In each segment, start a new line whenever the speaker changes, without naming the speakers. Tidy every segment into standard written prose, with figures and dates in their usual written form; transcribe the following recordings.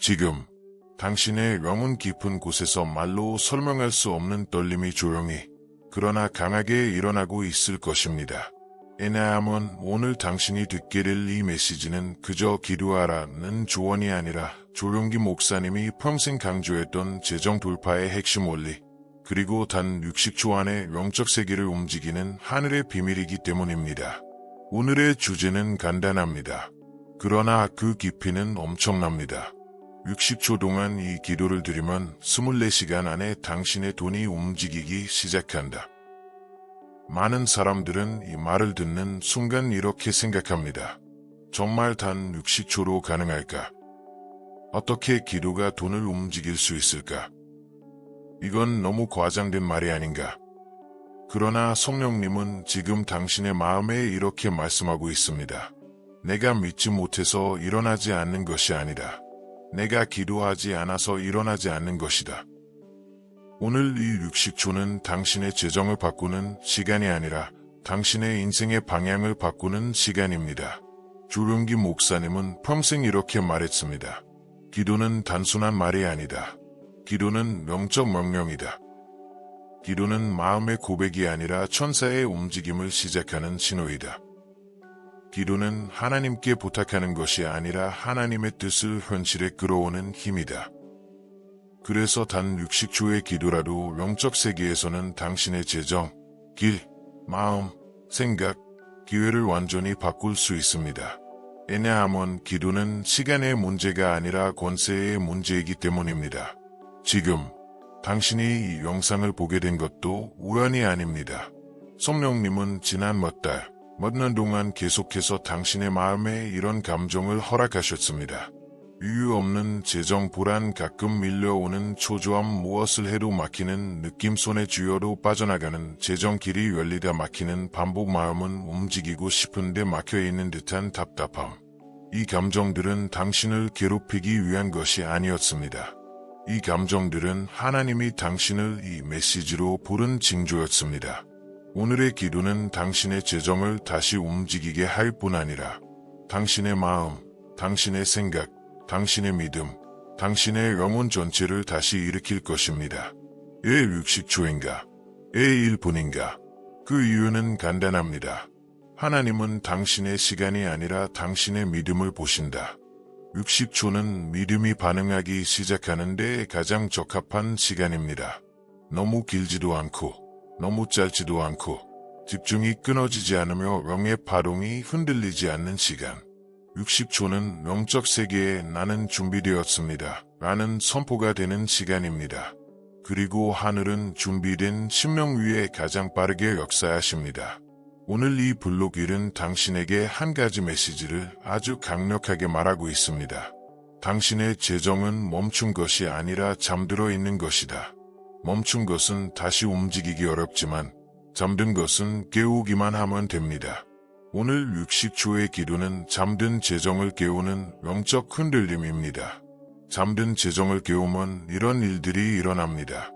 지금 당신의 영혼 깊은 곳에서 말로 설명할 수 없는 떨림이 조용히 그러나 강하게 일어나고 있을 것입니다. 왜냐하면 오늘 당신이 듣게 될 이 메시지는 그저 기도하라는 조언이 아니라 조용기 목사님이 평생 강조했던 재정 돌파의 핵심 원리, 그리고 단 60초 안에 영적 세계를 움직이는 하늘의 비밀이기 때문입니다. 오늘의 주제는 간단합니다. 그러나 그 깊이는 엄청납니다. 60초 동안 이 기도를 드리면 24시간 안에 당신의 돈이 움직이기 시작한다. 많은 사람들은 이 말을 듣는 순간 이렇게 생각합니다. 정말 단 60초로 가능할까? 어떻게 기도가 돈을 움직일 수 있을까? 이건 너무 과장된 말이 아닌가? 그러나 성령님은 지금 당신의 마음에 이렇게 말씀하고 있습니다. 내가 믿지 못해서 일어나지 않는 것이 아니다. 내가 기도하지 않아서 일어나지 않는 것이다. 오늘 이 60초는 당신의 재정을 바꾸는 시간이 아니라 당신의 인생의 방향을 바꾸는 시간입니다. 조용기 목사님은 평생 이렇게 말했습니다. 기도는 단순한 말이 아니다. 기도는 영적 명령이다. 기도는 마음의 고백이 아니라 천사의 움직임을 시작하는 신호이다. 기도는 하나님께 부탁하는 것이 아니라 하나님의 뜻을 현실에 끌어오는 힘이다. 그래서 단 60초의 기도라도 영적 세계에서는 당신의 재정, 길, 마음, 생각, 기회를 완전히 바꿀 수 있습니다. 왜냐하면 기도는 시간의 문제가 아니라 권세의 문제이기 때문입니다. 지금 당신이 이 영상을 보게 된 것도 우연이 아닙니다. 성령님은 지난 몇 달, 몇 년 동안 계속해서 당신의 마음에 이런 감정을 허락하셨습니다. 이유 없는 재정 불안, 가끔 밀려오는 초조함, 무엇을 해도 막히는 느낌, 손에 쥐어도 빠져나가는 재정 길이 열리다 막히는 반복, 마음은 움직이고 싶은데 막혀있는 듯한 답답함. 이 감정들은 당신을 괴롭히기 위한 것이 아니었습니다. 이 감정들은 하나님이 당신을 이 메시지로 부른 징조였습니다. 오늘의 기도는 당신의 재정을 다시 움직이게 할 뿐 아니라 당신의 마음, 당신의 생각, 당신의 믿음, 당신의 영혼 전체를 다시 일으킬 것입니다. 왜 60초인가? 왜 1분인가? 그 이유는 간단합니다. 하나님은 당신의 시간이 아니라 당신의 믿음을 보신다. 60초는 믿음이 반응하기 시작하는데 가장 적합한 시간입니다. 너무 길지도 않고 너무 짧지도 않고 집중이 끊어지지 않으며 영의 파동이 흔들리지 않는 시간. 60초는 영적 세계에 나는 준비되었습니다. 라는 선포가 되는 시간입니다. 그리고 하늘은 준비된 심령 위에 가장 빠르게 역사하십니다. 오늘 이 블록 1은 당신에게 한 가지 메시지를 아주 강력하게 말하고 있습니다. 당신의 재정은 멈춘 것이 아니라 잠들어 있는 것이다. 멈춘 것은 다시 움직이기 어렵지만 잠든 것은 깨우기만 하면 됩니다. 오늘 60초의 기도는 잠든 재정을 깨우는 영적 흔들림입니다. 잠든 재정을 깨우면 이런 일들이 일어납니다.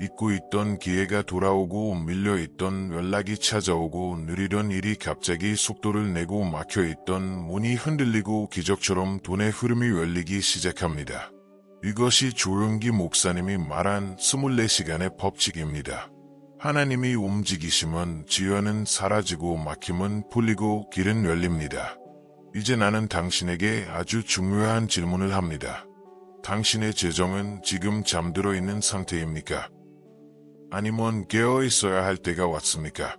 잊고 있던 기회가 돌아오고 밀려있던 연락이 찾아오고 느리던 일이 갑자기 속도를 내고 막혀있던 문이 흔들리고 기적처럼 돈의 흐름이 열리기 시작합니다. 이것이 조용기 목사님이 말한 24시간의 법칙입니다. 하나님이 움직이시면 지연은 사라지고 막힘은 풀리고 길은 열립니다. 이제 나는 당신에게 아주 중요한 질문을 합니다. 당신의 재정은 지금 잠들어 있는 상태입니까? 아니면 깨어 있어야 할 때가 왔습니까?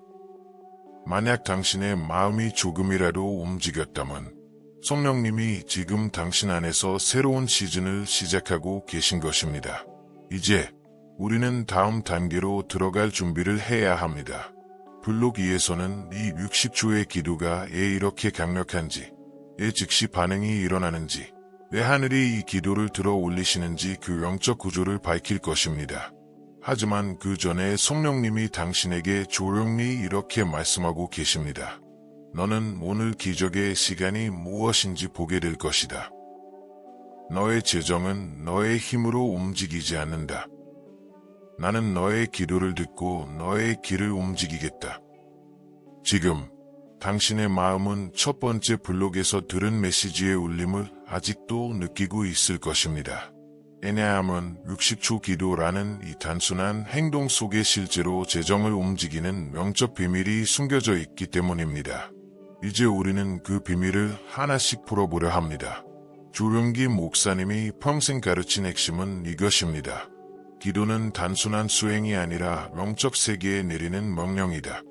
만약 당신의 마음이 조금이라도 움직였다면 성령님이 지금 당신 안에서 새로운 시즌을 시작하고 계신 것입니다. 이제 우리는 다음 단계로 들어갈 준비를 해야 합니다. 블록 2에서는 이 60초의 기도가 왜 이렇게 강력한지, 왜 즉시 반응이 일어나는지, 왜 하늘이 이 기도를 들어 올리시는지 그 영적 구조를 밝힐 것입니다. 하지만 그 전에 성령님이 당신에게 조용히 이렇게 말씀하고 계십니다. 너는 오늘 기적의 시간이 무엇인지 보게 될 것이다. 너의 재정은 너의 힘으로 움직이지 않는다. 나는 너의 기도를 듣고 너의 길을 움직이겠다. 지금 당신의 마음은 첫 번째 블록에서 들은 메시지의 울림을 아직도 느끼고 있을 것입니다. 왜냐하면 60초 기도라는 이 단순한 행동 속에 실제로 재정을 움직이는 영적 비밀이 숨겨져 있기 때문입니다. 이제 우리는 그 비밀을 하나씩 풀어보려 합니다. 조용기 목사님이 평생 가르친 핵심은 이것입니다. 기도는 단순한 수행이 아니라 영적 세계에 내리는 명령이다.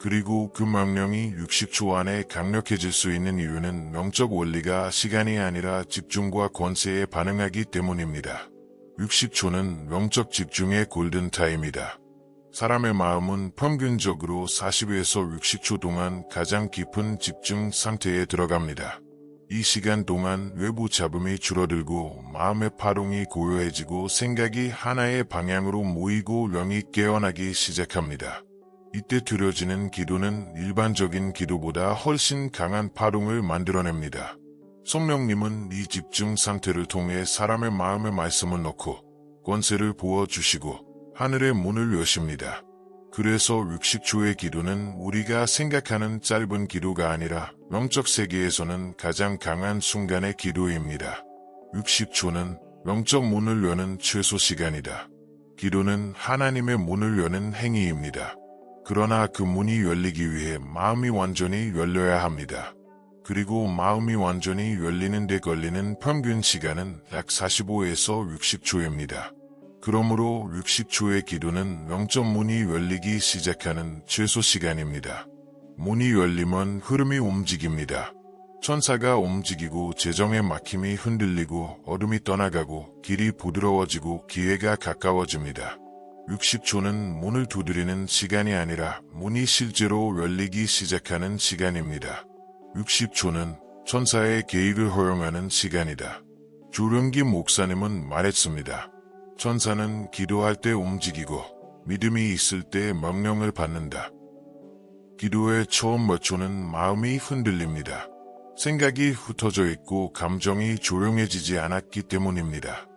그리고 그 명령이 60초 안에 강력해질 수 있는 이유는 영적 원리가 시간이 아니라 집중과 권세에 반응하기 때문입니다. 60초는 영적 집중의 골든타임이다. 사람의 마음은 평균적으로 40에서 60초 동안 가장 깊은 집중 상태에 들어갑니다. 이 시간 동안 외부 잡음이 줄어들고 마음의 파동이 고요해지고 생각이 하나의 방향으로 모이고 영이 깨어나기 시작합니다. 이때 드려지는 기도는 일반적인 기도보다 훨씬 강한 파동을 만들어냅니다. 성령님은 이 집중 상태를 통해 사람의 마음에 말씀을 넣고 권세를 부어주시고 하늘의 문을 여십니다. 그래서 60초의 기도는 우리가 생각하는 짧은 기도가 아니라 영적 세계에서는 가장 강한 순간의 기도입니다. 60초는 영적 문을 여는 최소 시간이다. 기도는 하나님의 문을 여는 행위입니다. 그러나 그 문이 열리기 위해 마음이 완전히 열려야 합니다. 그리고 마음이 완전히 열리는 데 걸리는 평균 시간은 약 45에서 60초입니다. 그러므로 60초의 기도는 영적 문이 열리기 시작하는 최소 시간입니다. 문이 열리면 흐름이 움직입니다. 천사가 움직이고 재정의 막힘이 흔들리고 어둠이 떠나가고 길이 부드러워지고 기회가 가까워집니다. 60초는 문을 두드리는 시간이 아니라 문이 실제로 열리기 시작하는 시간입니다. 60초는 천사의 계획을 허용하는 시간이다. 조령기 목사님은 말했습니다. 천사는 기도할 때 움직이고 믿음이 있을 때 명령을 받는다. 기도의 처음 몇 초는 마음이 흔들립니다. 생각이 흩어져 있고 감정이 조용해지지 않았기 때문입니다.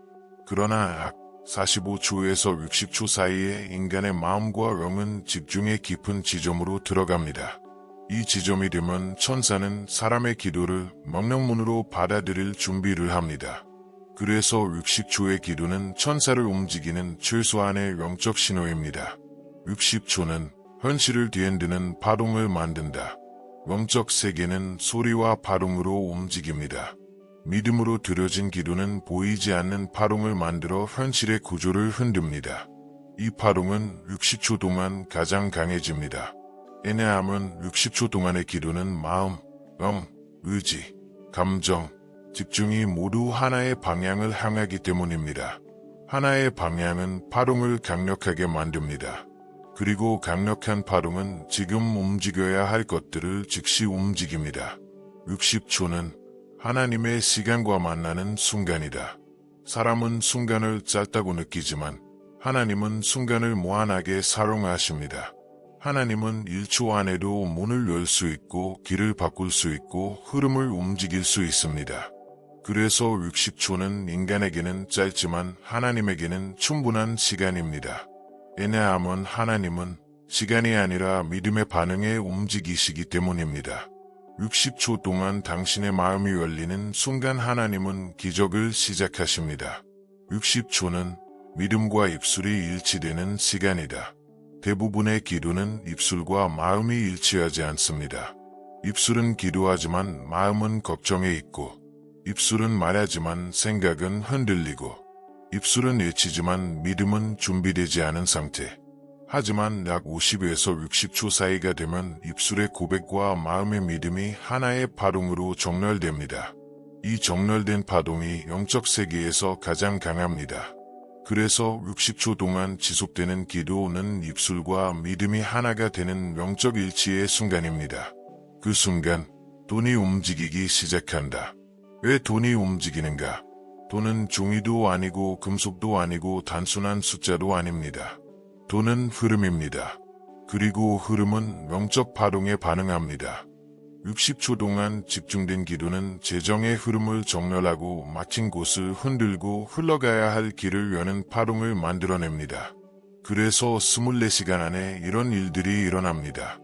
그러나 45초에서 60초 사이에 인간의 마음과 영은 집중의 깊은 지점으로 들어갑니다. 이 지점이 되면 천사는 사람의 기도를 명령문으로 받아들일 준비를 합니다. 그래서 60초의 기도는 천사를 움직이는 최소한의 영적 신호입니다. 60초는 현실을 뒤흔드는 파동을 만든다. 영적 세계는 소리와 파동으로 움직입니다. 믿음으로 드려진 기도는 보이지 않는 파동을 만들어 현실의 구조를 흔듭니다. 이 파동은 60초 동안 가장 강해집니다. 왜냐하면 60초 동안의 기도는 마음, 영, 의지, 감정, 집중이 모두 하나의 방향을 향하기 때문입니다. 하나의 방향은 파동을 강력하게 만듭니다. 그리고 강력한 파동은 지금 움직여야 할 것들을 즉시 움직입니다. 60초는 하나님의 시간과 만나는 순간이다. 사람은 순간을 짧다고 느끼지만 하나님은 순간을 무한하게 사용하십니다. 하나님은 1초 안에도 문을 열 수 있고 길을 바꿀 수 있고 흐름을 움직일 수 있습니다. 그래서 60초는 인간에게는 짧지만 하나님에게는 충분한 시간입니다. 왜냐하면 하나님은 시간이 아니라 믿음의 반응에 움직이시기 때문입니다. 60초 동안 당신의 마음이 열리는 순간 하나님은 기적을 시작하십니다. 60초는 믿음과 입술이 일치되는 시간이다. 대부분의 기도는 입술과 마음이 일치하지 않습니다. 입술은 기도하지만 마음은 걱정에 있고, 입술은 말하지만 생각은 흔들리고, 입술은 외치지만 믿음은 준비되지 않은 상태. 하지만 약 50에서 60초 사이가 되면 입술의 고백과 마음의 믿음이 하나의 파동으로 정렬됩니다. 이 정렬된 파동이 영적 세계에서 가장 강합니다. 그래서 60초 동안 지속되는 기도는 입술과 믿음이 하나가 되는 영적 일치의 순간입니다. 그 순간 돈이 움직이기 시작한다. 왜 돈이 움직이는가? 돈은 종이도 아니고 금속도 아니고 단순한 숫자도 아닙니다. 돈은 흐름입니다. 그리고 흐름은 영적 파동에 반응합니다. 60초 동안 집중된 기도는 재정의 흐름을 정렬하고 막힌 곳을 흔들고 흘러가야 할 길을 여는 파동을 만들어냅니다. 그래서 24시간 안에 이런 일들이 일어납니다.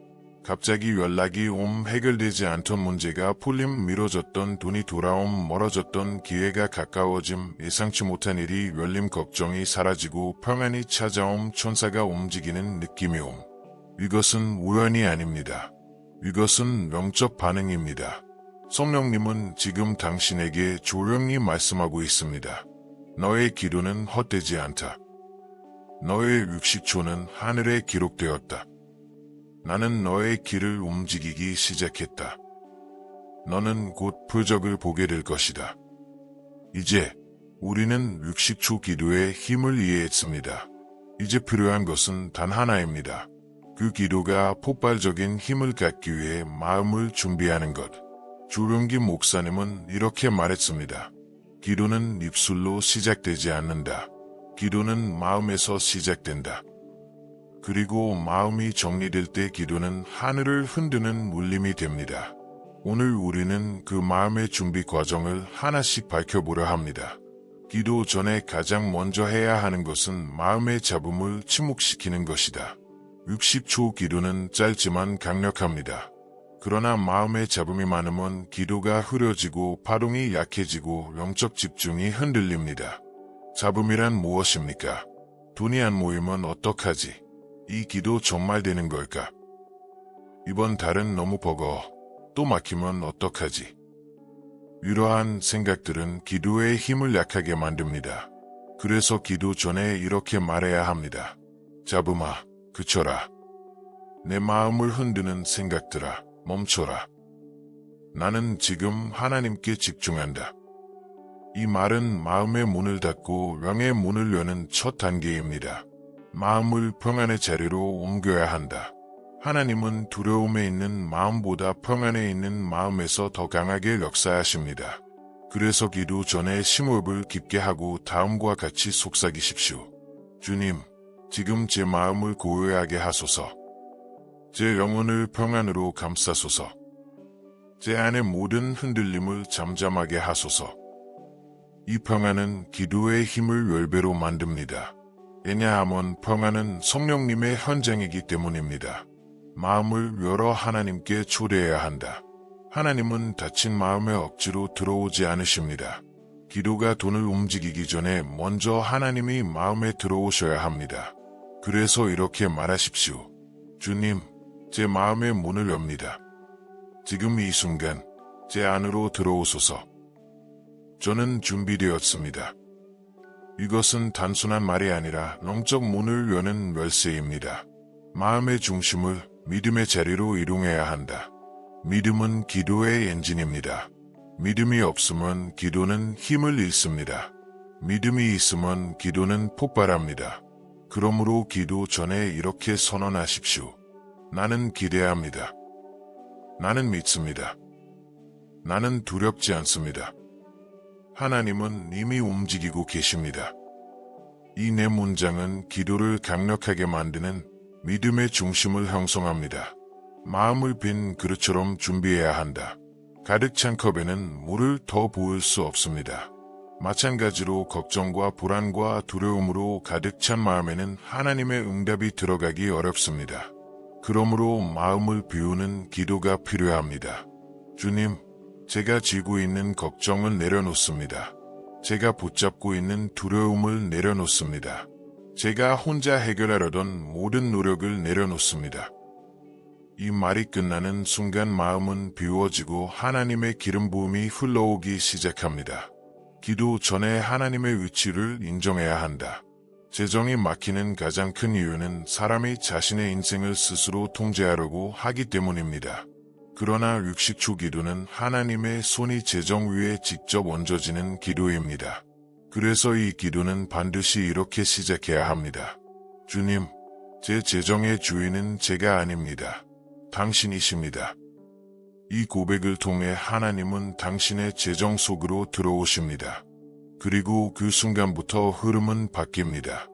갑자기 연락이 해결되지 않던 문제가 풀림, 미뤄졌던 돈이 돌아옴, 멀어졌던 기회가 가까워짐, 예상치 못한 일이 열림, 걱정이 사라지고 평안이 찾아옴, 천사가 움직이는 느낌이 옴. 이것은 우연이 아닙니다. 이것은 영적 반응입니다. 성령님은 지금 당신에게 조용히 말씀하고 있습니다. 너의 기도는 헛되지 않다. 너의 육식초는 하늘에 기록되었다. 나는 너의 길을 움직이기 시작했다. 너는 곧 표적을 보게 될 것이다. 이제 우리는 육식초 기도의 힘을 이해했습니다. 이제 필요한 것은 단 하나입니다. 그 기도가 폭발적인 힘을 갖기 위해 마음을 준비하는 것. 조룡기 목사님은 이렇게 말했습니다. 기도는 입술로 시작되지 않는다. 기도는 마음에서 시작된다. 그리고 마음이 정리될 때 기도는 하늘을 흔드는 울림이 됩니다. 오늘 우리는 그 마음의 준비 과정을 하나씩 밝혀보려 합니다. 기도 전에 가장 먼저 해야 하는 것은 마음의 잡음을 침묵시키는 것이다. 60초 기도는 짧지만 강력합니다. 그러나 마음의 잡음이 많으면 기도가 흐려지고 파동이 약해지고 영적 집중이 흔들립니다. 잡음이란 무엇입니까? 돈이 안 모이면 어떡하지? 이 기도 정말 되는 걸까? 이번 달은 너무 버거워. 또 막히면 어떡하지? 이러한 생각들은 기도의 힘을 약하게 만듭니다. 그래서 기도 전에 이렇게 말해야 합니다. 잡음아, 그쳐라. 내 마음을 흔드는 생각들아, 멈춰라. 나는 지금 하나님께 집중한다. 이 말은 마음의 문을 닫고 영의 문을 여는 첫 단계입니다. 마음을 평안의 자리로 옮겨야 한다. 하나님은 두려움에 있는 마음보다 평안에 있는 마음에서 더 강하게 역사하십니다. 그래서 기도 전에 심호흡을 깊게 하고 다음과 같이 속삭이십시오. 주님, 지금 제 마음을 고요하게 하소서. 제 영혼을 평안으로 감싸소서. 제 안의 모든 흔들림을 잠잠하게 하소서. 이 평안은 기도의 힘을 10배로 만듭니다. 왜냐하면 평안은 성령님의 현장이기 때문입니다. 마음을 열어 하나님께 초대해야 한다. 하나님은 닫힌 마음에 억지로 들어오지 않으십니다. 기도가 돈을 움직이기 전에 먼저 하나님이 마음에 들어오셔야 합니다. 그래서 이렇게 말하십시오. 주님, 제 마음의 문을 엽니다. 지금 이 순간 제 안으로 들어오소서. 저는 준비되었습니다. 이것은 단순한 말이 아니라 영적 문을 여는 열쇠입니다. 마음의 중심을 믿음의 자리로 이동해야 한다. 믿음은 기도의 엔진입니다. 믿음이 없으면 기도는 힘을 잃습니다. 믿음이 있으면 기도는 폭발합니다. 그러므로 기도 전에 이렇게 선언하십시오. 나는 기대합니다. 나는 믿습니다. 나는 두렵지 않습니다. 하나님은 이미 움직이고 계십니다. 이 네 문장은 기도를 강력하게 만드는 믿음의 중심을 형성합니다. 마음을 빈 그릇처럼 준비해야 한다. 가득 찬 컵에는 물을 더 부을 수 없습니다. 마찬가지로 걱정과 불안과 두려움으로 가득 찬 마음에는 하나님의 응답이 들어가기 어렵습니다. 그러므로 마음을 비우는 기도가 필요합니다. 주님, 제가 지고 있는 걱정을 내려놓습니다. 제가 붙잡고 있는 두려움을 내려놓습니다. 제가 혼자 해결하려던 모든 노력을 내려놓습니다. 이 말이 끝나는 순간 마음은 비워지고 하나님의 기름 부음이 흘러오기 시작합니다. 기도 전에 하나님의 위치를 인정해야 한다. 재정이 막히는 가장 큰 이유는 사람이 자신의 인생을 스스로 통제하려고 하기 때문입니다. 그러나 육식초 기도는 하나님의 손이 재정 위에 직접 얹어지는 기도입니다. 그래서 이 기도는 반드시 이렇게 시작해야 합니다. 주님, 제 재정의 주인은 제가 아닙니다. 당신이십니다. 이 고백을 통해 하나님은 당신의 재정 속으로 들어오십니다. 그리고 그 순간부터 흐름은 바뀝니다.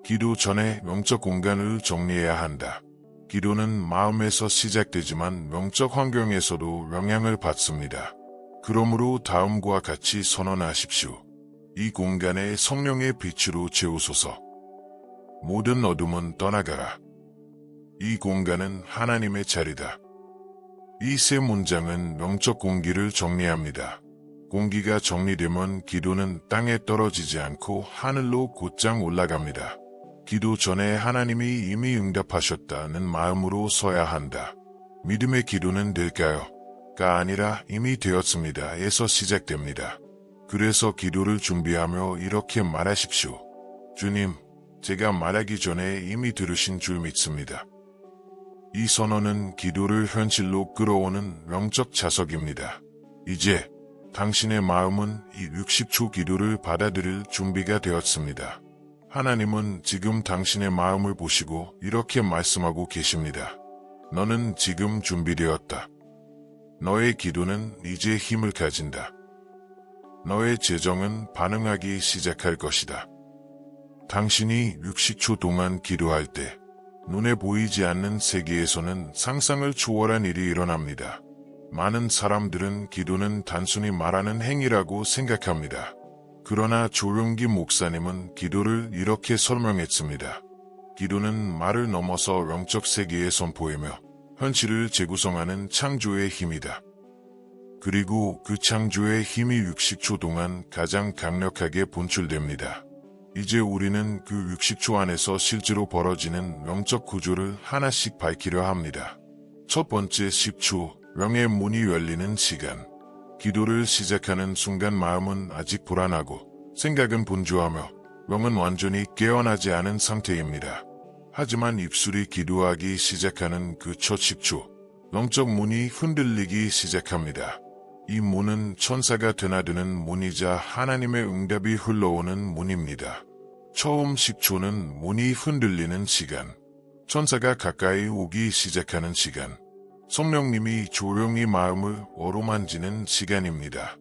기도 전에 영적 공간을 정리해야 한다. 기도는 마음에서 시작되지만 영적 환경에서도 영향을 받습니다. 그러므로 다음과 같이 선언하십시오. 이 공간에 성령의 빛으로 채우소서. 모든 어둠은 떠나가라. 이 공간은 하나님의 자리다. 이 세 문장은 영적 공기를 정리합니다. 공기가 정리되면 기도는 땅에 떨어지지 않고 하늘로 곧장 올라갑니다. 기도 전에 하나님이 이미 응답하셨다는 마음으로 서야 한다. 믿음의 기도는 될까요? 가 아니라 이미 되었습니다. 에서 시작됩니다. 그래서 기도를 준비하며 이렇게 말하십시오. 주님, 제가 말하기 전에 이미 들으신 줄 믿습니다. 이 선언은 기도를 현실로 끌어오는 영적 자석입니다. 이제 당신의 마음은 이 60초 기도를 받아들일 준비가 되었습니다. 하나님은 지금 당신의 마음을 보시고 이렇게 말씀하고 계십니다. 너는 지금 준비되었다. 너의 기도는 이제 힘을 가진다. 너의 재정은 반응하기 시작할 것이다. 당신이 60초 동안 기도할 때 눈에 보이지 않는 세계에서는 상상을 초월한 일이 일어납니다. 많은 사람들은 기도는 단순히 말하는 행위라고 생각합니다. 그러나 조용기 목사님은 기도를 이렇게 설명했습니다. 기도는 말을 넘어서 영적 세계에 선포하며 현실을 재구성하는 창조의 힘이다. 그리고 그 창조의 힘이 60초 동안 가장 강력하게 분출됩니다. 이제 우리는 그 60초 안에서 실제로 벌어지는 영적 구조를 하나씩 밝히려 합니다. 첫 번째 10초, 영의 문이 열리는 시간. 기도를 시작하는 순간 마음은 아직 불안하고 생각은 분주하며 영은 완전히 깨어나지 않은 상태입니다. 하지만 입술이 기도하기 시작하는 그 첫 10초, 영적 문이 흔들리기 시작합니다. 이 문은 천사가 드나드는 문이자 하나님의 응답이 흘러오는 문입니다. 처음 10초는 문이 흔들리는 시간, 천사가 가까이 오기 시작하는 시간, 성령님이 조용히 마음을 어루만지는 시간입니다.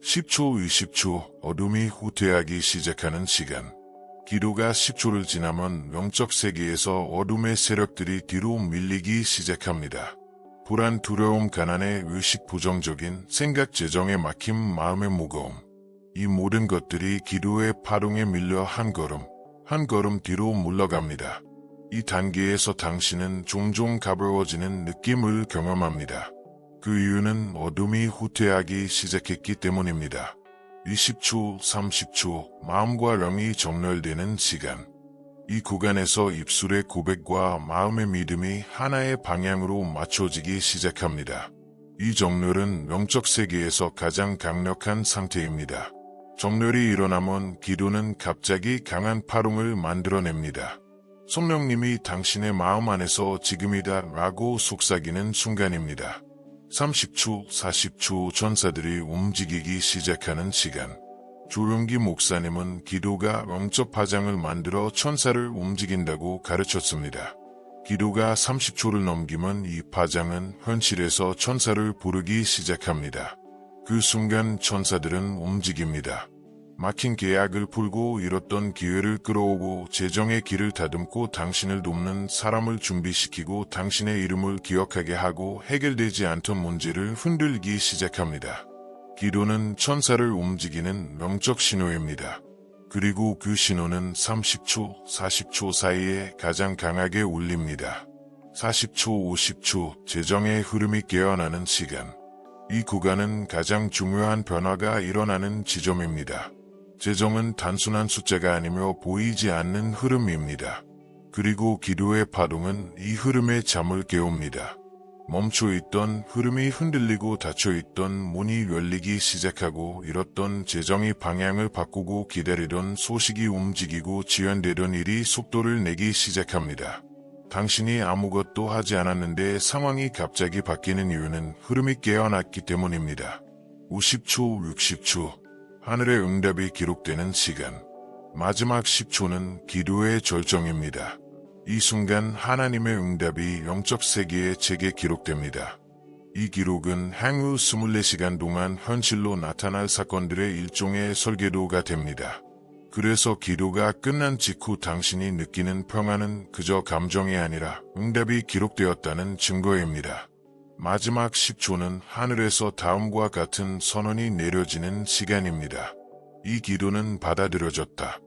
10초, 20초, 어둠이 후퇴하기 시작하는 시간. 기도가 10초를 지나면 영적 세계에서 어둠의 세력들이 뒤로 밀리기 시작합니다. 불안, 두려움, 가난의 의식, 부정적인 생각, 재정에 막힘, 마음의 무거움. 이 모든 것들이 기도의 파동에 밀려 한 걸음 뒤로 물러갑니다. 이 단계에서 당신은 종종 가벼워지는 느낌을 경험합니다. 그 이유는 어둠이 후퇴하기 시작했기 때문입니다. 20초, 30초, 마음과 영이 정렬되는 시간. 이 구간에서 입술의 고백과 마음의 믿음이 하나의 방향으로 맞춰지기 시작합니다. 이 정렬은 영적 세계에서 가장 강력한 상태입니다. 정렬이 일어나면 기도는 갑자기 강한 파동을 만들어냅니다. 성령님이 당신의 마음 안에서 지금이다 라고 속삭이는 순간입니다. 30초, 40초 전사들이 움직이기 시작하는 시간. 조용기 목사님은 기도가 영적 파장을 만들어 천사를 움직인다고 가르쳤습니다. 기도가 30초를 넘기면 이 파장은 현실에서 천사를 부르기 시작합니다. 그 순간 천사들은 움직입니다. 막힌 계약을 풀고 잃었던 기회를 끌어오고 재정의 길을 다듬고 당신을 돕는 사람을 준비시키고 당신의 이름을 기억하게 하고 해결되지 않던 문제를 흔들기 시작합니다. 기도는 천사를 움직이는 영적 신호입니다. 그리고 그 신호는 30초, 40초 사이에 가장 강하게 울립니다. 40초, 50초, 재정의 흐름이 깨어나는 시간. 이 구간은 가장 중요한 변화가 일어나는 지점입니다. 재정은 단순한 숫자가 아니며 보이지 않는 흐름입니다. 그리고 기도의 파동은 이 흐름의 잠을 깨웁니다. 멈춰있던 흐름이 흔들리고 닫혀있던 문이 열리기 시작하고 잃었던 재정이 방향을 바꾸고 기다리던 소식이 움직이고 지연되던 일이 속도를 내기 시작합니다. 당신이 아무것도 하지 않았는데 상황이 갑자기 바뀌는 이유는 흐름이 깨어났기 때문입니다. 50초, 60초, 하늘의 응답이 기록되는 시간. 마지막 10초는 기도의 절정입니다. 이 순간 하나님의 응답이 영적 세계에 제게 기록됩니다. 이 기록은 향후 24시간 동안 현실로 나타날 사건들의 일종의 설계도가 됩니다. 그래서 기도가 끝난 직후 당신이 느끼는 평안은 그저 감정이 아니라 응답이 기록되었다는 증거입니다. 마지막 10초는 하늘에서 다음과 같은 선언이 내려지는 시간입니다. 이 기도는 받아들여졌다.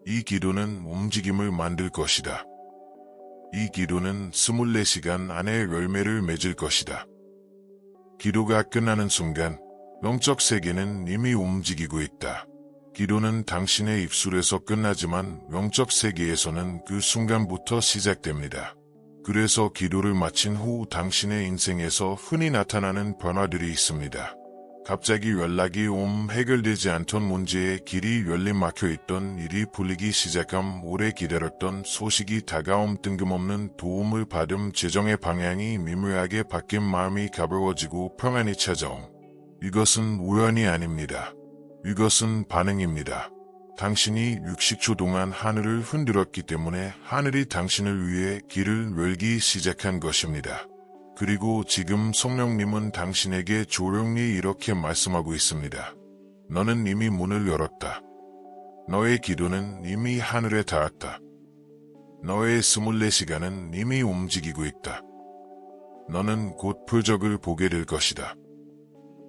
이 기도는 움직임을 만들 것이다. 이 기도는 24시간 안에 열매를 맺을 것이다. 기도가 끝나는 순간 영적 세계는 이미 움직이고 있다. 기도는 당신의 입술에서 끝나지만 영적 세계에서는 그 순간부터 시작됩니다. 그래서 기도를 마친 후 당신의 인생에서 흔히 나타나는 변화들이 있습니다. 갑자기 연락이 해결되지 않던 문제에 길이 열림 막혀있던 일이 풀리기 시작함, 오래 기다렸던 소식이 다가옴, 뜬금없는 도움을 받음, 재정의 방향이 미묘하게 바뀐, 마음이 가벼워지고 평안이 찾아옴. 이것은 우연이 아닙니다. 이것은 반응입니다. 당신이 60초 동안 하늘을 흔들었기 때문에 하늘이 당신을 위해 길을 열기 시작한 것입니다. 그리고 지금 성령님은 당신에게 조용히 이렇게 말씀하고 있습니다. 너는 이미 문을 열었다. 너의 기도는 이미 하늘에 닿았다. 너의 24시간은 이미 움직이고 있다. 너는 곧 표적을 보게 될 것이다.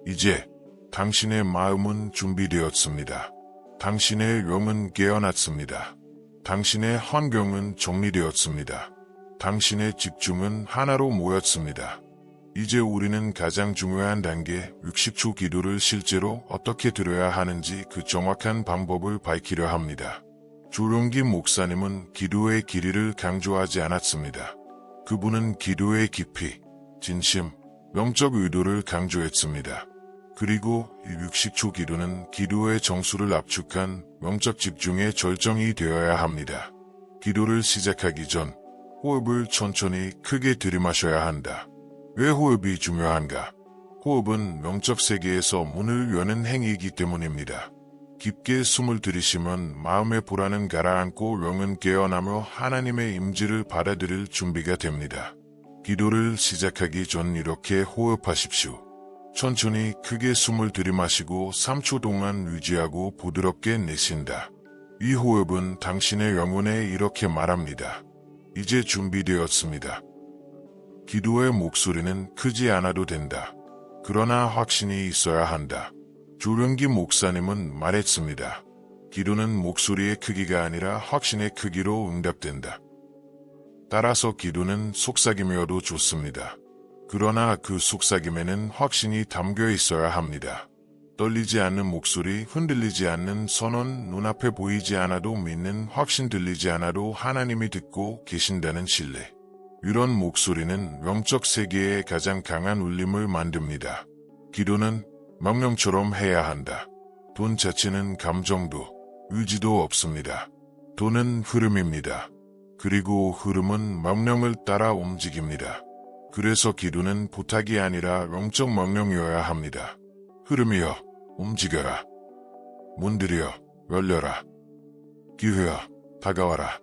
이제 당신의 마음은 준비되었습니다. 당신의 영은 깨어났습니다. 당신의 환경은 정리되었습니다. 당신의 집중은 하나로 모였습니다. 이제 우리는 가장 중요한 단계 60초 기도를 실제로 어떻게 드려야 하는지 그 정확한 방법을 밝히려 합니다. 조용기 목사님은 기도의 길이를 강조하지 않았습니다. 그분은 기도의 깊이, 진심, 영적 의도를 강조했습니다. 그리고 이 60초 기도는 기도의 정수를 압축한 영적 집중의 절정이 되어야 합니다. 기도를 시작하기 전 호흡을 천천히 크게 들이마셔야 한다. 왜 호흡이 중요한가? 호흡은 영적 세계에서 문을 여는 행위이기 때문입니다. 깊게 숨을 들이쉬면 마음의 불안은 가라앉고 영은 깨어나며 하나님의 임재를 받아들일 준비가 됩니다. 기도를 시작하기 전 이렇게 호흡하십시오. 천천히 크게 숨을 들이마시고 3초 동안 유지하고 부드럽게 내쉰다. 이 호흡은 당신의 영혼에 이렇게 말합니다. 이제 준비되었습니다. 기도의 목소리는 크지 않아도 된다. 그러나 확신이 있어야 한다. 조령기 목사님은 말했습니다. 기도는 목소리의 크기가 아니라 확신의 크기로 응답된다. 따라서 기도는 속삭임이어도 좋습니다. 그러나 그 속삭임에는 확신이 담겨 있어야 합니다. 떨리지 않는 목소리, 흔들리지 않는 선언, 눈앞에 보이지 않아도 믿는 확신, 들리지 않아도 하나님이 듣고 계신다는 신뢰. 이런 목소리는 영적 세계의 가장 강한 울림을 만듭니다. 기도는 명령처럼 해야 한다. 돈 자체는 감정도, 의지도 없습니다. 돈은 흐름입니다. 그리고 흐름은 명령을 따라 움직입니다. 그래서 기도는 부탁이 아니라 영적 명령이어야 합니다. 흐름이여, 움직여라. 문들이여, 열려라. 기회여, 다가와라.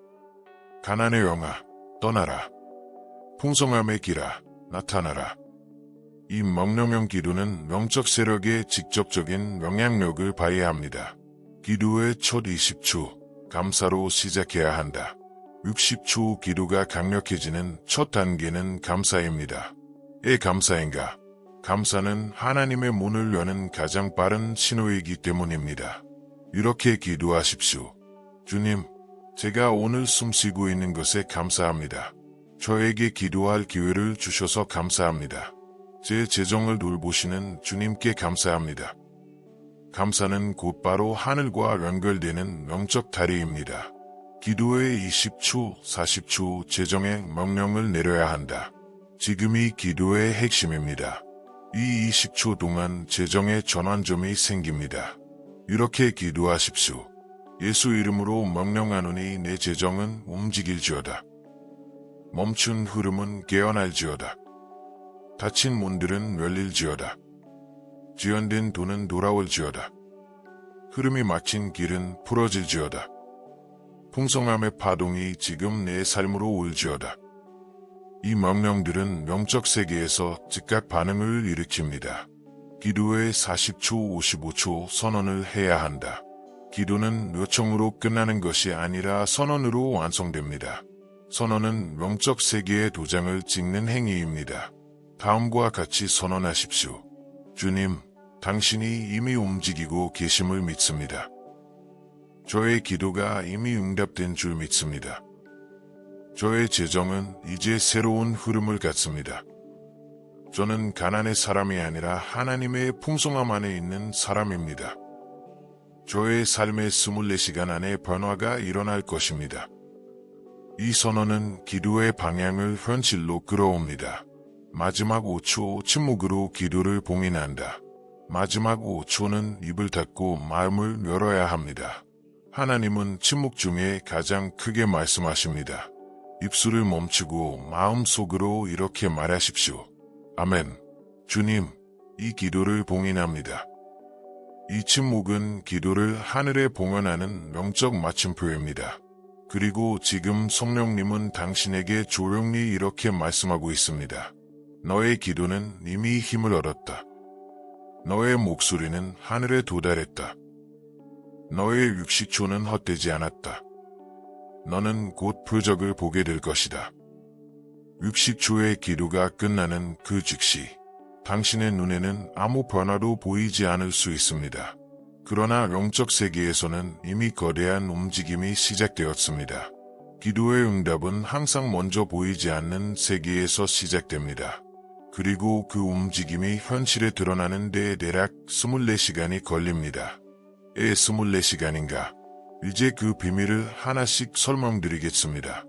가난의 영아, 떠나라. 풍성함의 길아, 나타나라. 이 명령형 기도는 영적 세력에 직접적인 영향력을 발휘합니다. 기도의 첫 20초, 감사로 시작해야 한다. 60초 기도가 강력해지는 첫 단계는 감사입니다. 왜 감사인가? 감사는 하나님의 문을 여는 가장 빠른 신호이기 때문입니다. 이렇게 기도하십시오. 주님, 제가 오늘 숨쉬고 있는 것에 감사합니다. 저에게 기도할 기회를 주셔서 감사합니다. 제 재정을 돌보시는 주님께 감사합니다. 감사는 곧바로 하늘과 연결되는 영적 다리입니다. 기도의 20초, 40초 재정의 명령을 내려야 한다. 지금이 기도의 핵심입니다. 이 20초 동안 재정의 전환점이 생깁니다. 이렇게 기도하십시오. 예수 이름으로 명령하노니 내 재정은 움직일지어다. 멈춘 흐름은 깨어날지어다. 닫힌 문들은 열릴지어다. 지연된 돈은 돌아올지어다. 흐름이 막힌 길은 풀어질지어다. 풍성함의 파동이 지금 내 삶으로 올지어다. 이 명령들은 영적 세계에서 즉각 반응을 일으킵니다. 기도의 40초, 55초 선언을 해야 한다. 기도는 요청으로 끝나는 것이 아니라 선언으로 완성됩니다. 선언은 영적 세계의 도장을 찍는 행위입니다. 다음과 같이 선언하십시오. 주님, 당신이 이미 움직이고 계심을 믿습니다. 저의 기도가 이미 응답된 줄 믿습니다. 저의 재정은 이제 새로운 흐름을 갖습니다. 저는 가난의 사람이 아니라 하나님의 풍성함 안에 있는 사람입니다. 저의 삶의 24시간 안에 변화가 일어날 것입니다. 이 선언은 기도의 방향을 현실로 끌어옵니다. 마지막 5초 침묵으로 기도를 봉인한다. 마지막 5초는 입을 닫고 마음을 열어야 합니다. 하나님은 침묵 중에 가장 크게 말씀하십니다. 입술을 멈추고 마음속으로 이렇게 말하십시오. 아멘. 주님, 이 기도를 봉인합니다. 이 침묵은 기도를 하늘에 봉헌하는 명적 마침표입니다. 그리고 지금 성령님은 당신에게 조용히 이렇게 말씀하고 있습니다. 너의 기도는 이미 힘을 얻었다. 너의 목소리는 하늘에 도달했다. 너의 육식초는 헛되지 않았다. 너는 곧 표적을 보게 될 것이다. 육식초의 기도가 끝나는 그 즉시 당신의 눈에는 아무 변화도 보이지 않을 수 있습니다. 그러나 영적 세계에서는 이미 거대한 움직임이 시작되었습니다. 기도의 응답은 항상 먼저 보이지 않는 세계에서 시작됩니다. 그리고 그 움직임이 현실에 드러나는 데에 대략 24시간이 걸립니다. 24시간인가? 이제 그 비밀을 하나씩 설명드리겠습니다.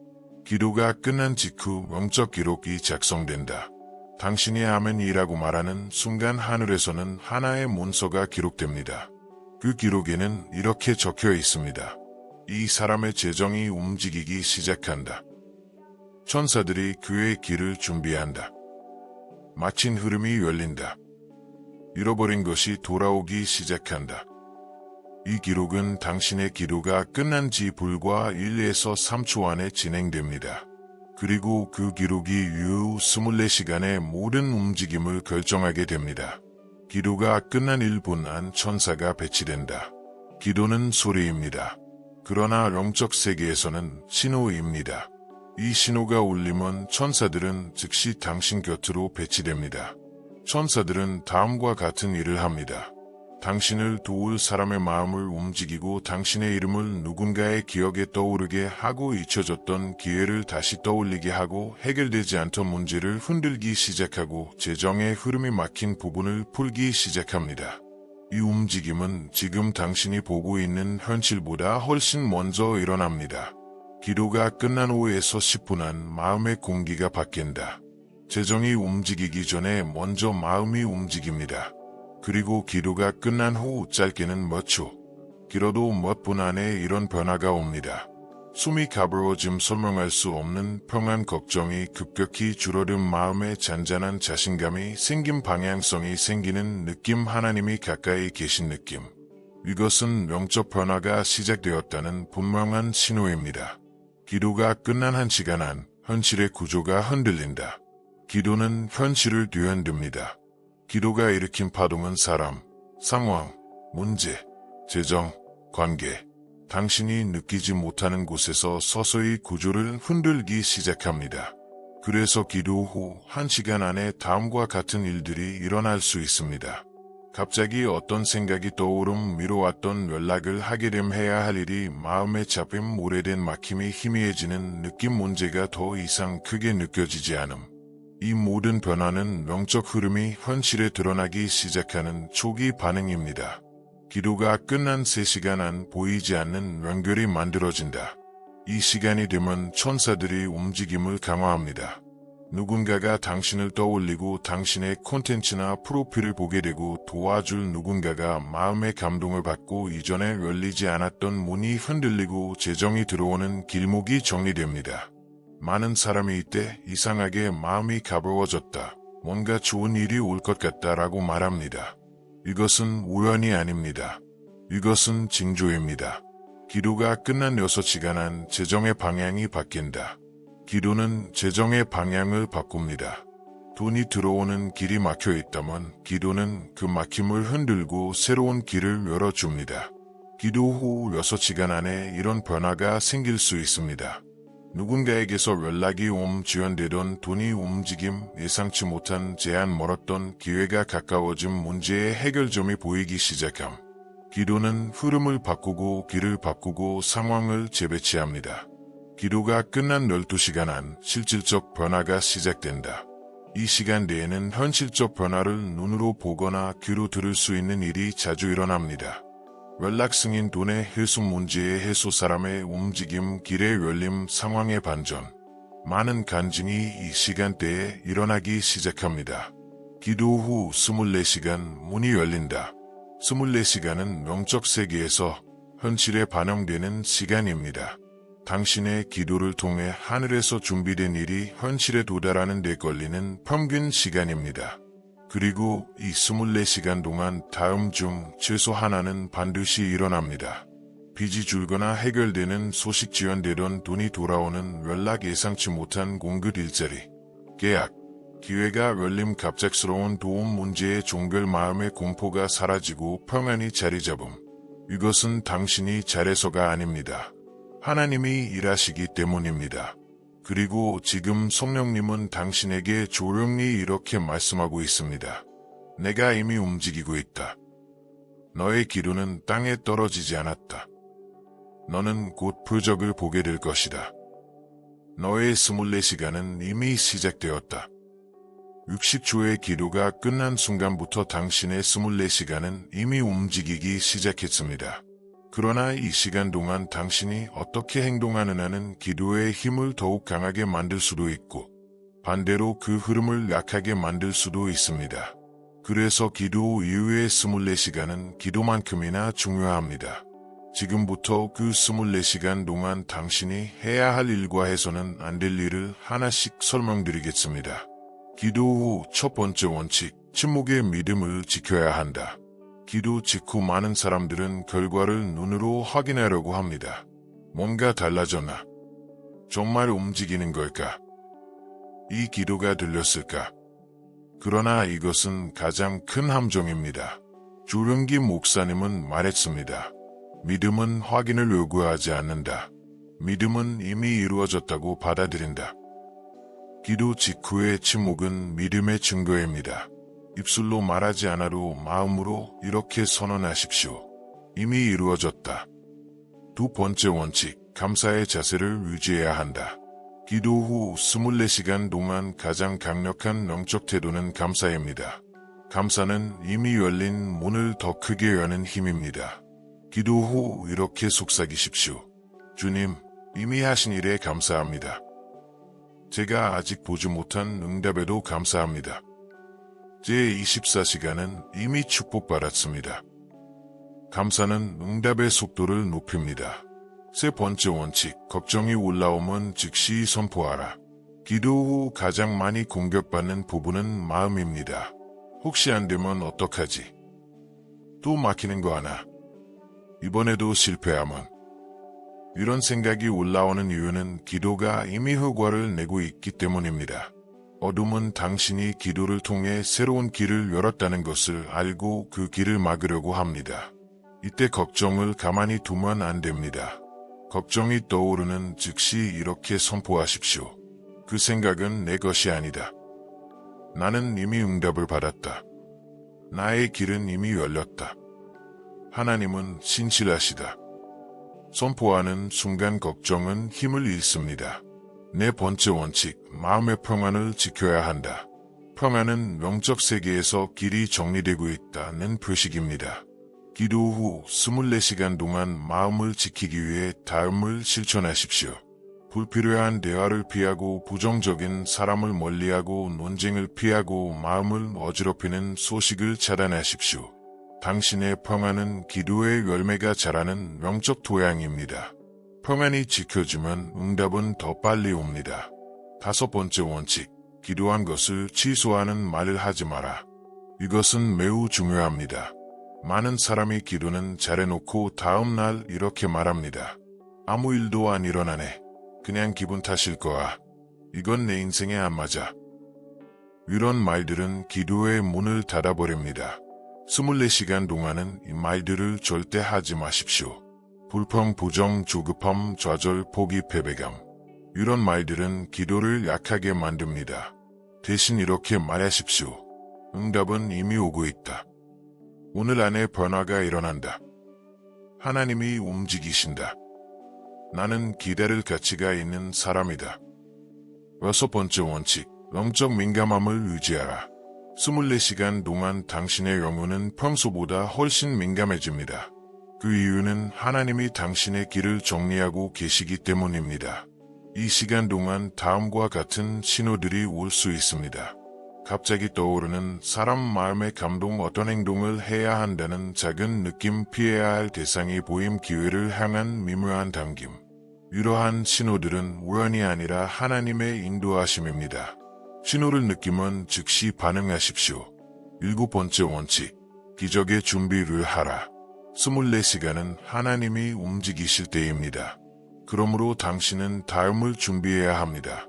기도가 끝난 직후 영적 기록이 작성된다. 당신이 아멘이라고 말하는 순간 하늘에서는 하나의 문서가 기록됩니다. 그 기록에는 이렇게 적혀 있습니다. 이 사람의 재정이 움직이기 시작한다. 천사들이 그의 길을 준비한다. 막힌 흐름이 열린다. 잃어버린 것이 돌아오기 시작한다. 이 기록은 당신의 기도가 끝난 지 불과 1에서 3초 안에 진행됩니다. 그리고 그 기록이 이후 24시간의 모든 움직임을 결정하게 됩니다. 기도가 끝난 1분 안 천사가 배치된다. 기도는 소리입니다. 그러나 영적 세계에서는 신호입니다. 이 신호가 울리면 천사들은 즉시 당신 곁으로 배치됩니다. 천사들은 다음과 같은 일을 합니다. 당신을 도울 사람의 마음을 움직이고 당신의 이름을 누군가의 기억에 떠오르게 하고 잊혀졌던 기회를 다시 떠올리게 하고 해결되지 않던 문제를 흔들기 시작하고 재정의 흐름이 막힌 부분을 풀기 시작합니다. 이 움직임은 지금 당신이 보고 있는 현실보다 훨씬 먼저 일어납니다. 기도가 끝난 5에서 10분 안 마음의 공기가 바뀐다. 재정이 움직이기 전에 먼저 마음이 움직입니다. 그리고 기도가 끝난 후 짧게는 몇 초, 길어도 몇 분 안에 이런 변화가 옵니다. 숨이 가부러짐 설명할 수 없는 평안 걱정이 급격히 줄어든 마음에 잔잔한 자신감이 생긴 방향성이 생기는 느낌 하나님이 가까이 계신 느낌. 이것은 영적 변화가 시작되었다는 분명한 신호입니다. 기도가 끝난 1시간 안 현실의 구조가 흔들린다. 기도는 현실을 뒤흔듭니다. 기도가 일으킨 파동은 사람, 상황, 문제, 재정, 관계, 당신이 느끼지 못하는 곳에서 서서히 구조를 흔들기 시작합니다. 그래서 기도 후 1시간 안에 다음과 같은 일들이 일어날 수 있습니다. 갑자기 어떤 생각이 떠오름 미뤄왔던 연락을 하게 됨 해야 할 일이 마음에 잡힘 오래된 막힘이 희미해지는 느낌 문제가 더 이상 크게 느껴지지 않음. 이 모든 변화는 영적 흐름이 현실에 드러나기 시작하는 초기 반응입니다. 기도가 끝난 3시간 안 보이지 않는 연결이 만들어진다. 이 시간이 되면 천사들이 움직임을 강화합니다. 누군가가 당신을 떠올리고 당신의 콘텐츠나 프로필을 보게 되고 도와줄 누군가가 마음의 감동을 받고 이전에 열리지 않았던 문이 흔들리고 재정이 들어오는 길목이 정리됩니다. 많은 사람이 이때 이상하게 마음이 가벼워졌다. 뭔가 좋은 일이 올 것 같다라고 말합니다. 이것은 우연이 아닙니다. 이것은 징조입니다. 기도가 끝난 6시간 안 재정의 방향이 바뀐다. 기도는 재정의 방향을 바꿉니다. 돈이 들어오는 길이 막혀 있다면 기도는 그 막힘을 흔들고 새로운 길을 열어줍니다. 기도 후 6시간 안에 이런 변화가 생길 수 있습니다. 누군가에게서 연락이 지연되던 돈이 움직임, 예상치 못한 제한 멀었던 기회가 가까워진 문제의 해결점이 보이기 시작함. 기도는 흐름을 바꾸고 길을 바꾸고 상황을 재배치합니다. 기도가 끝난 12시간 안 실질적 변화가 시작된다. 이 시간대에는 현실적 변화를 눈으로 보거나 귀로 들을 수 있는 일이 자주 일어납니다. 연락 승인, 돈의 해소, 문제의 해소, 사람의 움직임, 길의 열림, 상황의 반전. 많은 간증이 이 시간대에 일어나기 시작합니다. 기도 후 24시간 문이 열린다. 24시간은 영적 세계에서 현실에 반영되는 시간입니다. 당신의 기도를 통해 하늘에서 준비된 일이 현실에 도달하는 데 걸리는 평균 시간입니다. 그리고 이 24시간 동안 다음 중 최소 하나는 반드시 일어납니다. 빚이 줄거나 해결되는 소식, 지연되던 돈이 돌아오는 연락, 예상치 못한 공급, 일자리, 계약, 기회가 열림, 갑작스러운 도움, 문제의 종결, 마음의 공포가 사라지고 평안이 자리 잡음. 이것은 당신이 잘해서가 아닙니다. 하나님이 일하시기 때문입니다. 그리고 지금 성령님은 당신에게 조용히 이렇게 말씀하고 있습니다. 내가 이미 움직이고 있다. 너의 기도는 땅에 떨어지지 않았다. 너는 곧 표적을 보게 될 것이다. 너의 24시간은 이미 시작되었다. 60초의 기도가 끝난 순간부터 당신의 24시간은 이미 움직이기 시작했습니다. 그러나 이 시간 동안 당신이 어떻게 행동하느냐는 기도의 힘을 더욱 강하게 만들 수도 있고 반대로 그 흐름을 약하게 만들 수도 있습니다. 그래서 기도 이후의 24시간은 기도만큼이나 중요합니다. 지금부터 그 24시간 동안 당신이 해야 할 일과 해서는 안 될 일을 하나씩 설명드리겠습니다. 기도 후 첫 번째 원칙, 침묵의 믿음을 지켜야 한다. 기도 직후 많은 사람들은 결과를 눈으로 확인하려고 합니다. 뭔가 달라졌나? 정말 움직이는 걸까? 이 기도가 들렸을까? 그러나 이것은 가장 큰 함정입니다. 조령기 목사님은 말했습니다. 믿음은 확인을 요구하지 않는다. 믿음은 이미 이루어졌다고 받아들인다. 기도 직후의 침묵은 믿음의 증거입니다. 입술로 말하지 않아도 마음으로 이렇게 선언하십시오. 이미 이루어졌다. 두 번째 원칙, 감사의 자세를 유지해야 한다. 기도 후 24시간 동안 가장 강력한 영적 태도는 감사입니다. 감사는 이미 열린 문을 더 크게 여는 힘입니다. 기도 후 이렇게 속삭이십시오. 주님, 이미 하신 일에 감사합니다. 제가 아직 보지 못한 응답에도 감사합니다. 제 24시간은 이미 축복받았습니다. 감사는 응답의 속도를 높입니다. 세 번째 원칙, 걱정이 올라오면 즉시 선포하라. 기도 후 가장 많이 공격받는 부분은 마음입니다. 혹시 안 되면 어떡하지? 또 막히는 거 하나? 이번에도 실패하면? 이런 생각이 올라오는 이유는 기도가 이미 효과를 내고 있기 때문입니다. 어둠은 당신이 기도를 통해 새로운 길을 열었다는 것을 알고 그 길을 막으려고 합니다. 이때 걱정을 가만히 두면 안 됩니다. 걱정이 떠오르는 즉시 이렇게 선포하십시오. 그 생각은 내 것이 아니다. 나는 이미 응답을 받았다. 나의 길은 이미 열렸다. 하나님은 신실하시다. 선포하는 순간 걱정은 힘을 잃습니다. 네 번째 원칙, 마음의 평안을 지켜야 한다. 평안은 영적 세계에서 길이 정리되고 있다는 표식입니다. 기도 후 24시간 동안 마음을 지키기 위해 다음을 실천하십시오. 불필요한 대화를 피하고 부정적인 사람을 멀리하고 논쟁을 피하고 마음을 어지럽히는 소식을 차단하십시오. 당신의 평안은 기도의 열매가 자라는 영적 토양입니다. 평안이 지켜지면 응답은 더 빨리 옵니다. 다섯 번째 원칙, 기도한 것을 취소하는 말을 하지 마라. 이것은 매우 중요합니다. 많은 사람이 기도는 잘해놓고 다음 날 이렇게 말합니다. 아무 일도 안 일어나네. 그냥 기분 탓일 거야. 이건 내 인생에 안 맞아. 이런 말들은 기도의 문을 닫아버립니다. 24시간 동안은 이 말들을 절대 하지 마십시오. 불평, 부정, 조급함, 좌절, 포기, 패배감. 이런 말들은 기도를 약하게 만듭니다. 대신 이렇게 말하십시오. 응답은 이미 오고 있다. 오늘 안에 변화가 일어난다. 하나님이 움직이신다. 나는 기다릴 가치가 있는 사람이다. 여섯 번째 원칙, 영적 민감함을 유지하라. 24시간 동안 당신의 영혼은 평소보다 훨씬 민감해집니다. 그 이유는 하나님이 당신의 길을 정리하고 계시기 때문입니다. 이 시간 동안 다음과 같은 신호들이 올 수 있습니다. 갑자기 떠오르는 사람 마음의 감동, 어떤 행동을 해야 한다는 작은 느낌, 피해야 할 대상이 보임, 기회를 향한 미묘한 당김. 이러한 신호들은 우연이 아니라 하나님의 인도하심입니다. 신호를 느끼면 즉시 반응하십시오. 7번째 원칙, 기적의 준비를 하라. 24시간은 하나님이 움직이실 때입니다. 그러므로 당신은 다음을 준비해야 합니다.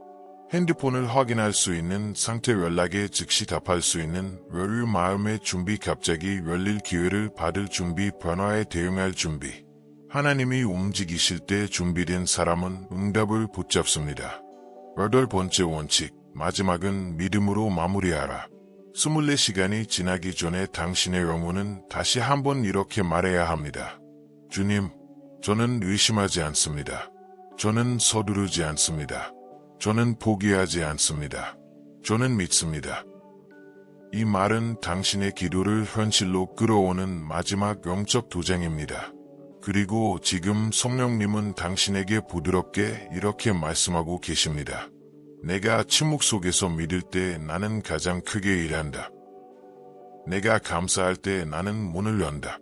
핸드폰을 확인할 수 있는 상태, 연락에 즉시 답할 수 있는 여유, 마음의 준비, 갑자기 열릴 기회를 받을 준비, 변화에 대응할 준비. 하나님이 움직이실 때 준비된 사람은 응답을 붙잡습니다. 8번째 원칙, 마지막은 믿음으로 마무리하라. 24시간이 지나기 전에 당신의 영혼은 다시 한번 이렇게 말해야 합니다. 주님, 저는 의심하지 않습니다. 저는 서두르지 않습니다. 저는 포기하지 않습니다. 저는 믿습니다. 이 말은 당신의 기도를 현실로 끌어오는 마지막 영적 도장입니다. 그리고 지금 성령님은 당신에게 부드럽게 이렇게 말씀하고 계십니다. 내가 침묵 속에서 믿을 때 나는 가장 크게 일한다. 내가 감사할 때 나는 문을 연다.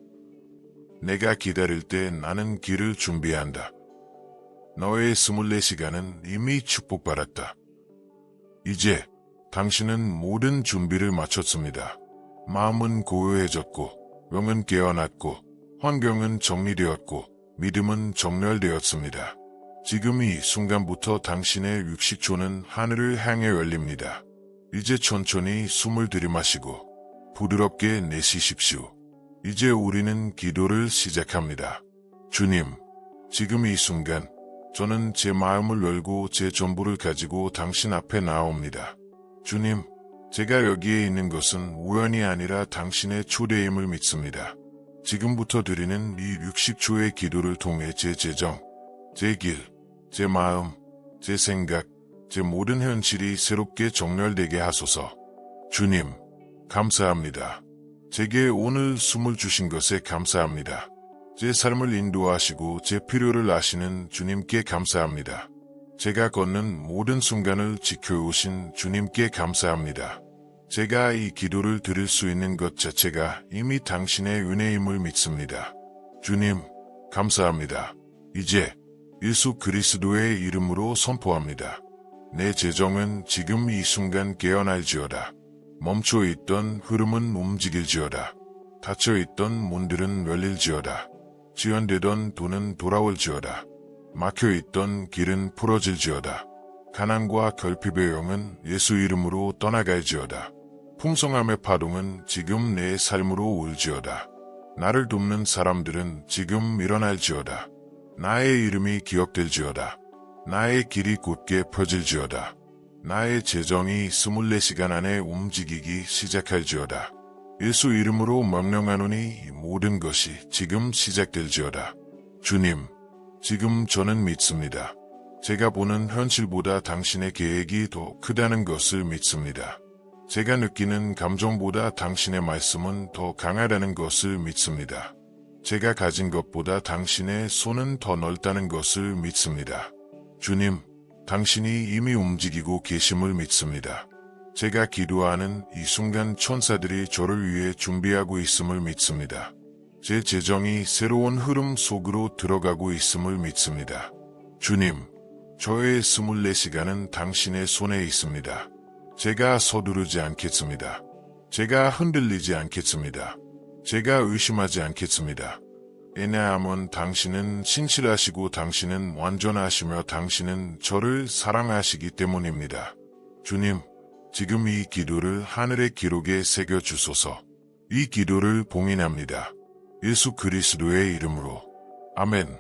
내가 기다릴 때 나는 길을 준비한다. 너의 24시간은 이미 축복받았다. 이제 당신은 모든 준비를 마쳤습니다. 마음은 고요해졌고, 영은 깨어났고, 환경은 정리되었고, 믿음은 정렬되었습니다. 지금 이 순간부터 당신의 육식초는 하늘을 향해 열립니다. 이제 천천히 숨을 들이마시고 부드럽게 내쉬십시오. 이제 우리는 기도를 시작합니다. 주님, 지금 이 순간 저는 제 마음을 열고 제 전부를 가지고 당신 앞에 나옵니다. 주님, 제가 여기에 있는 것은 우연이 아니라 당신의 초대임을 믿습니다. 지금부터 드리는 이 60초의 기도를 통해 제 재정, 제 길, 제 마음, 제 생각, 제 모든 현실이 새롭게 정렬되게 하소서. 주님, 감사합니다. 제게 오늘 숨을 주신 것에 감사합니다. 제 삶을 인도하시고 제 필요를 아시는 주님께 감사합니다. 제가 걷는 모든 순간을 지켜오신 주님께 감사합니다. 제가 이 기도를 드릴 수 있는 것 자체가 이미 당신의 은혜임을 믿습니다. 주님, 감사합니다. 이제 예수 그리스도의 이름으로 선포합니다. 내 재정은 지금 이 순간 깨어날지어다. 멈춰있던 흐름은 움직일지어다. 닫혀있던 문들은 열릴지어다. 지연되던 돈은 돌아올지어다. 막혀있던 길은 풀어질지어다. 가난과 결핍의 영은 예수 이름으로 떠나갈지어다. 풍성함의 파동은 지금 내 삶으로 올지어다. 나를 돕는 사람들은 지금 일어날지어다. 나의 이름이 기억될지어다. 나의 길이 곧게 펴질지어다. 나의 재정이 24시간 안에 움직이기 시작할지어다. 예수 이름으로 명령하노니 이 모든 것이 지금 시작될지어다. 주님, 지금 저는 믿습니다. 제가 보는 현실보다 당신의 계획이 더 크다는 것을 믿습니다. 제가 느끼는 감정보다 당신의 말씀은 더 강하다는 것을 믿습니다. 제가 가진 것보다 당신의 손은 더 넓다는 것을 믿습니다. 주님, 당신이 이미 움직이고 계심을 믿습니다. 제가 기도하는 이 순간 천사들이 저를 위해 준비하고 있음을 믿습니다. 제 재정이 새로운 흐름 속으로 들어가고 있음을 믿습니다. 주님, 저의 24시간은 당신의 손에 있습니다. 제가 서두르지 않겠습니다. 제가 흔들리지 않겠습니다. 제가 의심하지 않겠습니다. 왜냐하면 당신은 신실하시고 당신은 완전하시며 당신은 저를 사랑하시기 때문입니다. 주님, 지금 이 기도를 하늘의 기록에 새겨주소서. 이 기도를 봉인합니다. 예수 그리스도의 이름으로. 아멘.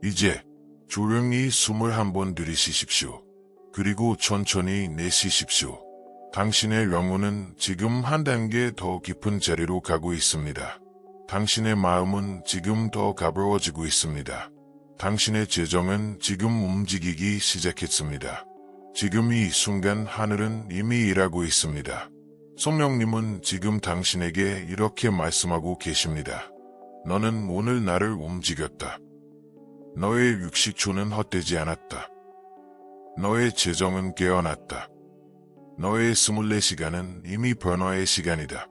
이제 조용히 숨을 한번 들이쉬십시오. 그리고 천천히 내쉬십시오. 당신의 영혼은 지금 한 단계 더 깊은 자리로 가고 있습니다. 당신의 마음은 지금 더 가벼워지고 있습니다. 당신의 재정은 지금 움직이기 시작했습니다. 지금 이 순간 하늘은 이미 일하고 있습니다. 성령님은 지금 당신에게 이렇게 말씀하고 계십니다. 너는 오늘 나를 움직였다. 너의 육식초는 헛되지 않았다. 너의 재정은 깨어났다. 너의 24시간은 이미 변화의 시간이다.